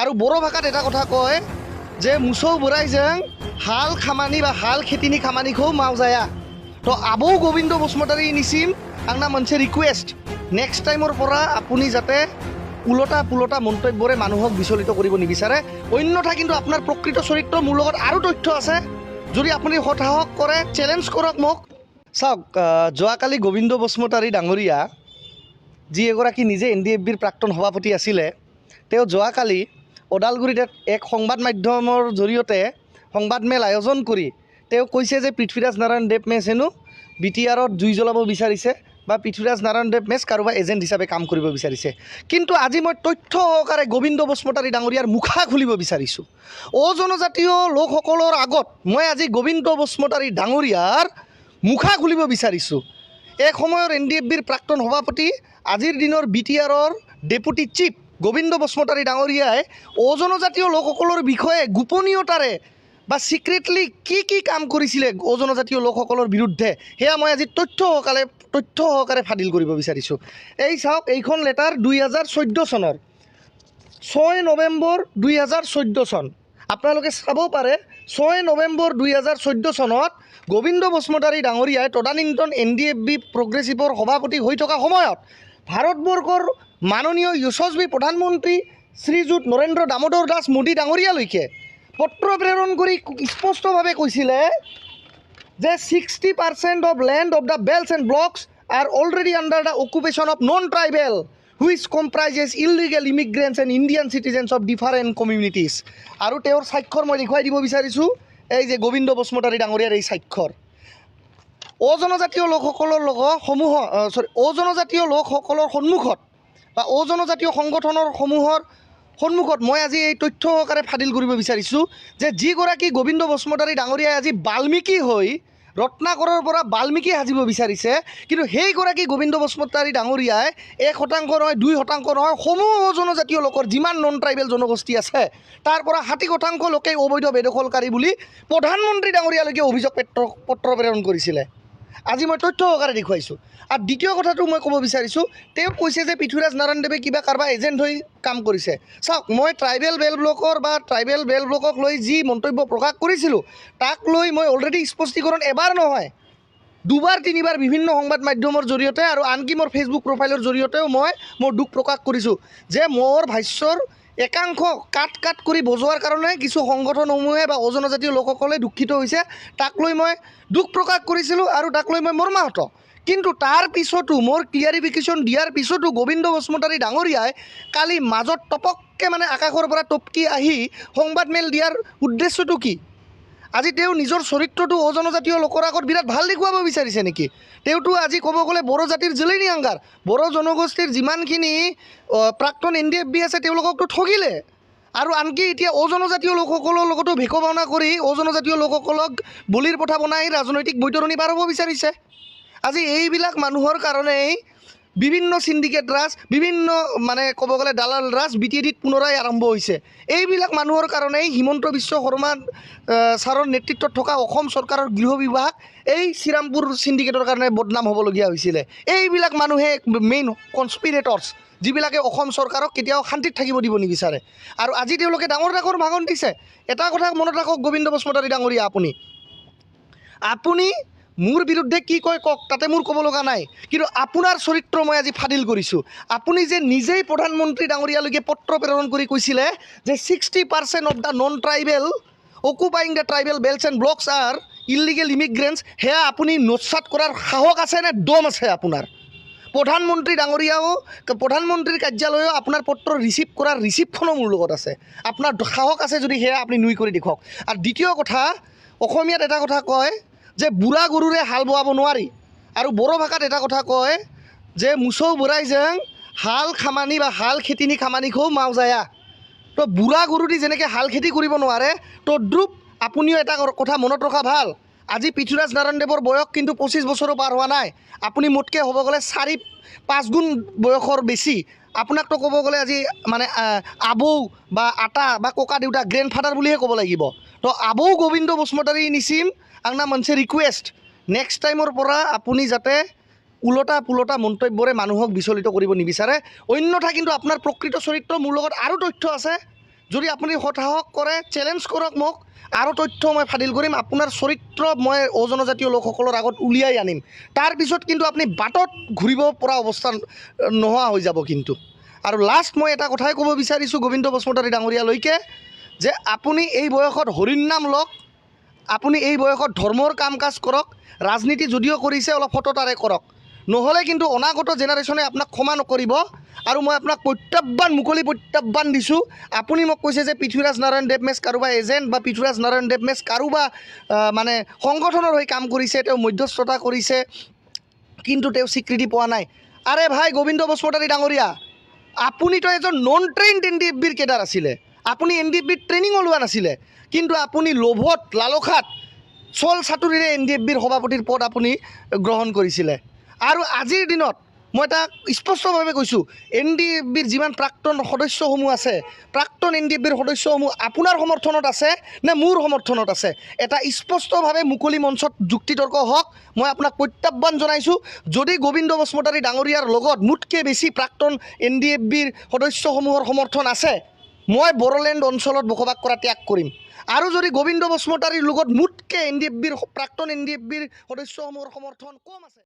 আৰু বড়ো ভাষাত এটা কথা কয় যে মুছৌ বুঢ়াই যেং হাল খামানি বা হাল খেতিনি খামানিखौ मावजाया তো আবৌ গোবিন্দ বসুমতাৰী নিচিম আংনা मोनसे ৰিকুৱেষ্ট নেক্সট টাইমৰ পৰা আপুনি যাতে উলটা পুলটা মন্তব্যৰে মানুহক বিচলিত কৰিব নিবিচাৰে অন্যথা কিন্তু আপোনাৰ প্ৰকৃত চৰিত্ৰ মোৰ লগত আৰু তথ্য আছে যদি আপুনি হতাহক কৰে চেলেঞ্জ কৰক মোক চাওক যোৱাকালি গোবিন্দ বসুমতাৰী ডাঙৰীয়া যি এগৰাকী নিজে NDFBৰ প্ৰাক্তন সভাপতি আছিলে তেওঁ যোৱাকালি ওদালগুৰিত এক সংবাদ মাধ্যমৰ জৰিয়তে সংবাদমেল আয়োজন কৰি তেওঁ কৈছে যে পৃথ্বীৰাজ নাৰায়ণ দেৱ মেছ হেনো BTRত জুই জ্বলাব বিচাৰিছে বা পৃথ্বীৰাজ নাৰায়ণ দেৱ মেছ কাৰোবাৰ এজেণ্ট হিচাপে কাম কৰিব বিচাৰিছে কিন্তু আজি মই তথ্য সহকাৰে গোবিন্দ বসুমতাৰী ডাঙৰীয়াৰ মুখা খুলিব বিচাৰিছোঁ জনজাতীয় লোকসকলৰ আগত মই আজি গোবিন্দ বসুমতাৰী ডাঙৰীয়াৰ মুখা খুলিব বিচাৰিছোঁ এক সময়ৰ NDFBৰ প্ৰাক্তন সভাপতি আজিৰ দিনৰ BTRৰ ডেপুটি চিফ গোবিন্দ বসুমতাৰী ডাঙৰীয়াই জনজাতীয় লোকসকলৰ বিষয়ে গোপনীয়তাৰে বা সিক্ৰেটলি কি কাম কৰিছিলে জনজাতীয় লোকসকলৰ বিৰুদ্ধে সেয়া মই আজি তথ্য সহকাৰে ফাদিল কৰিব বিচাৰিছোঁ এই চাওক এইখন লেটাৰ 2014 চনৰ 6 নৱেম্বৰ 2014 চন আপোনালোকে চাব পাৰে 6 নৱেম্বৰ 2014 চনত গোবিন্দ বসুমতাৰী ডাঙৰীয়াই তদানীন্তন NDFB প্ৰগ্ৰেছিভৰ সভাপতি হৈ থকা সময়ত ভাৰতবৰ্ষৰ মাননীয় যশস্বী প্ৰধানমন্ত্ৰী শ্ৰীযুত নৰেন্দ্ৰ দামোদৰ দাস মোদী ডাঙৰীয়ালৈকে পত্ৰ প্ৰেৰণ কৰি স্পষ্টভাৱে কৈছিলে যে 60% of land of the belts and blocks are already under the occupation of non tribal which comprises illegal immigrants and Indian citizens of different communities আৰু তেওঁৰ স্বাক্ষৰ মই দেখুৱাই দিব বিচাৰিছোঁ এই যে গোবিন্দ বসুমতাৰী ডাঙৰীয়াৰ এই স্বাক্ষৰ জনজাতীয় লোকসকলৰ জনজাতীয় লোকসকলৰ সন্মুখত বা জনজাতীয় সংগঠনৰ সন্মুখত মই আজি এই তথ্য সহকাৰে ফাদিল কৰিব বিচাৰিছোঁ যে যিগৰাকী গোবিন্দ বসুমতাৰী ডাঙৰীয়াই আজি বাল্মীকি হৈ ৰত্নাকৰৰ পৰা বাল্মীকি সাজিব বিচাৰিছে কিন্তু সেইগৰাকী গোবিন্দ বসুমতাৰী ডাঙৰীয়াই 1% নহয় 2% নহয় সমূহ জনজাতীয় লোকৰ যিমান নন ট্ৰাইবেল জনগোষ্ঠী আছে তাৰ পৰা 60% লোকে অবৈধ বেদখলকাৰী বুলি প্ৰধানমন্ত্ৰী ডাঙৰীয়ালৈকে অভিযোগ পত্ৰ প্ৰেৰণ কৰিছিলে আজি মই তথ্য সহকাৰে দেখুৱাইছোঁ আৰু দ্বিতীয় কথাটো মই ক'ব বিচাৰিছোঁ তেওঁ কৈছে যে পৃথ্বীৰাজ নাৰায়ণ দেৱে কিবা কাৰোবাৰ এজেণ্ট হৈ কাম কৰিছে চাওক মই ট্ৰাইবেল বেল ব্লকক লৈ যি মন্তব্য প্ৰকাশ কৰিছিলোঁ তাক লৈ মই অলৰেডি স্পষ্টীকৰণ এবাৰ নহয় দুবাৰ তিনিবাৰ বিভিন্ন সংবাদ মাধ্যমৰ জৰিয়তে আৰু আনকি মোৰ ফেচবুক প্ৰফাইলৰ জৰিয়তেও মই মোৰ দুখ প্ৰকাশ কৰিছোঁ যে মোৰ ভাষ্যৰ একাংশ কাট কৰি বজোৱাৰ কাৰণে কিছু সংগঠনসমূহে বা জনজাতীয় লোকসকলে দুখিত হৈছে তাক লৈ মই দুখ প্ৰকাশ কৰিছিলোঁ আৰু তাক লৈ মই মৰ্মাহত কিন্তু তাৰ পিছতো মোৰ ক্লিয়াৰিফিকেশ্যন দিয়াৰ পিছতো গোবিন্দ বসুমতাৰী ডাঙৰীয়াই কালি মাজত টপককৈ মানে আকাশৰ পৰা টপকি আহি সংবাদমেল দিয়াৰ উদ্দেশ্যটো কি আজি তেওঁ নিজৰ চৰিত্ৰটো জনজাতীয় লোকৰ আগত বিৰাট ভাল দেখুৱাব বিচাৰিছে নেকি তেওঁতো আজি ক'ব গ'লে বড়ো জাতিৰ জেলেনী আংগাৰ বড়ো জনগোষ্ঠীৰ যিমানখিনি প্ৰাক্তন NDFB আছে তেওঁলোককতো ঠগিলে আৰু আনকি এতিয়া জনজাতীয় লোকসকলৰ লগতো ভেকো ভাওনা কৰি জনজাতীয় লোকসকলক বলিৰ পঠা বনাই ৰাজনৈতিক বৈতৰণি পাৰ হ'ব বিচাৰিছে আজি এইবিলাক মানুহৰ কাৰণেই বিভিন্ন সিন্ডিকেট ৰাজ বিভিন্ন মানে ক'ব গ'লে দালাল ৰাজ BTADত পুনৰাই আৰম্ভ হৈছে এইবিলাক মানুহৰ কাৰণেই হিমন্ত বিশ্ব শৰ্মা ছাৰৰ নেতৃত্বত থকা অসম চৰকাৰৰ গৃহ বিভাগ এই শ্ৰীৰামপুৰ সিন্ডিকেটৰ কাৰণে বদনাম হ'বলগীয়া হৈছিলে এইবিলাক মানুহে মেইন কনস্পিৰেটৰ্ছ যিবিলাকে অসম চৰকাৰক কেতিয়াও শান্তিত থাকিব দিব নিবিচাৰে আৰু আজি তেওঁলোকে ডাঙৰ ভাঙন দিছে এটা কথা মনত ৰাখক গোবিন্দ বসুমতাৰী ডাঙৰীয়া আপুনি মোৰ বিৰুদ্ধে কি কয় কওক তাতে মোৰ ক'ব লগা নাই কিন্তু আপোনাৰ চৰিত্ৰ মই আজি ফাদিল কৰিছোঁ আপুনি যে নিজেই প্ৰধানমন্ত্ৰী ডাঙৰীয়ালৈকে পত্ৰ প্ৰেৰণ কৰি কৈছিলে যে 60% of the non tribal occupying the tribal belts and blocks are illegal immigrants সেয়া আপুনি নস্যাৎ কৰাৰ সাহস আছে নে দম আছে আপোনাৰ প্ৰধানমন্ত্ৰী ডাঙৰীয়াও প্ৰধানমন্ত্ৰীৰ কাৰ্যালয়েও আপোনাৰ পত্ৰ ৰিচিভ কৰাৰ ৰিচিপ্টখনো মোৰ লগত আছে আপোনাৰ সাহস আছে যদি সেয়া আপুনি নুই কৰি দেখুৱাওক আৰু দ্বিতীয় কথা অসমীয়াত এটা কথা কয় যে বুঢ়া গৰুৰে হাল বোৱাব নোৱাৰি আৰু বড়ো ভাষাত এটা কথা কয় যে মুছৌ বুঢ়াই যেং হাল খামানি বা হাল খেতিনি খামানিखौ मावजाया তো বুঢ়া গৰু দি যেনেকৈ হাল খেতি কৰিব নোৱাৰে তদ্ৰুপ আপুনিও এটা কথা মনত ৰখা ভাল আজি পৃথ্বীৰাজ নাৰায়ণ দেৱৰ বয়স কিন্তু 25 বছৰো পাৰ হোৱা নাই আপুনি মোতকৈ হ'ব গ'লে 4-5 গুণ বয়সৰ বেছি আপোনাকতো ক'ব গ'লে আজি মানে আবৌ বা আটা বা ককা দেউতা গ্ৰেণ্ডফাদাৰ বুলিহে ক'ব লাগিব তো আবৌ গোবিন্দ বসুমতাৰী নিচিম আংনা मोनसे ৰিকুৱেষ্ট নেক্সট টাইমৰ পৰা আপুনি যাতে উলটা পুলটা মন্তব্যৰে মানুহক বিচলিত কৰিব নিবিচাৰে অন্যথা কিন্তু আপোনাৰ প্ৰকৃত চৰিত্ৰ মোৰ লগত আৰু তথ্য আছে যদি আপুনি সৎসাহস কৰে চেলেঞ্জ কৰক মোক, আৰু তথ্য মই ফাদিল কৰিম, আপোনাৰ চৰিত্ৰ মই অজনজাতীয় লোকসকলৰ আগত উলিয়াই আনিম। তাৰপিছত কিন্তু আপুনি বাটত ঘূৰিব পৰা অৱস্থা নোহোৱা হৈ যাব কিন্তু। আৰু লাষ্ট মই এটা কথাই ক'ব বিচাৰিছোঁ গোবিন্দ বসুমতাৰী ডাঙৰীয়ালৈকে, যে আপুনি এই বয়সত হৰিৰ নাম লওক, আপুনি এই বয়সত ধৰ্মৰ কাম কাজ কৰক, ৰাজনীতি যদিও কৰিছে অলপ সততাৰে কৰক, নহ'লে কিন্তু অনাগত জেনেৰেশ্যনে আপোনাক ক্ষমা নকৰিব। আৰু মই আপোনাক মুকলি প্ৰত্যাহ্বান দিছোঁ, আপুনি মোক কৈছে যে পৃথ্বীৰাজ নাৰায়ণ দেৱ মেছ কাৰোবাৰ এজেণ্ট বা পৃথ্বীৰাজ নাৰায়ণ দেৱ মেছ কাৰোবাৰ মানে সংগঠনৰ হৈ কাম কৰিছে, তেওঁ মধ্যস্থতা কৰিছে, কিন্তু তেওঁ স্বীকৃতি পোৱা নাই। আৰে ভাই গোবিন্দ বসুমতাৰী ডাঙৰীয়া, আপুনিতো এজন নন ট্ৰেইনড NDFBৰ কেডাৰ আছিলে, আপুনি NDFBৰ ট্ৰেইনিঙো লোৱা নাছিলে, কিন্তু আপুনি লোভত লালসাত চল চাতুৰিৰে NDFBৰ সভাপতিৰ পদ আপুনি গ্ৰহণ কৰিছিলে। আৰু আজিৰ দিনত মই তাক স্পষ্টভাৱে কৈছোঁ, NDFBৰ যিমান প্ৰাক্তন সদস্যসমূহ আছে, প্ৰাক্তন NDFBৰ সদস্যসমূহ আপোনাৰ সমৰ্থনত আছে নে মোৰ সমৰ্থনত আছে, এটা স্পষ্টভাৱে মুকলি মঞ্চত যুক্তিতৰ্ক হওক। মই আপোনাক প্ৰত্যাহ্বান জনাইছোঁ, যদি গোবিন্দ বসুমতাৰী ডাঙৰীয়াৰ লগত মোতকৈ বেছি প্ৰাক্তন NDFBৰ সদস্যসমূহৰ সমৰ্থন আছে, মই বড়োলেণ্ড অঞ্চলত বসবাস কৰা ত্যাগ কৰিম। আৰু যদি গোবিন্দ বসুমতাৰীৰ লগত মোতকৈ প্ৰাক্তন NDFBৰ সদস্যসমূহৰ সমৰ্থন কম আছে,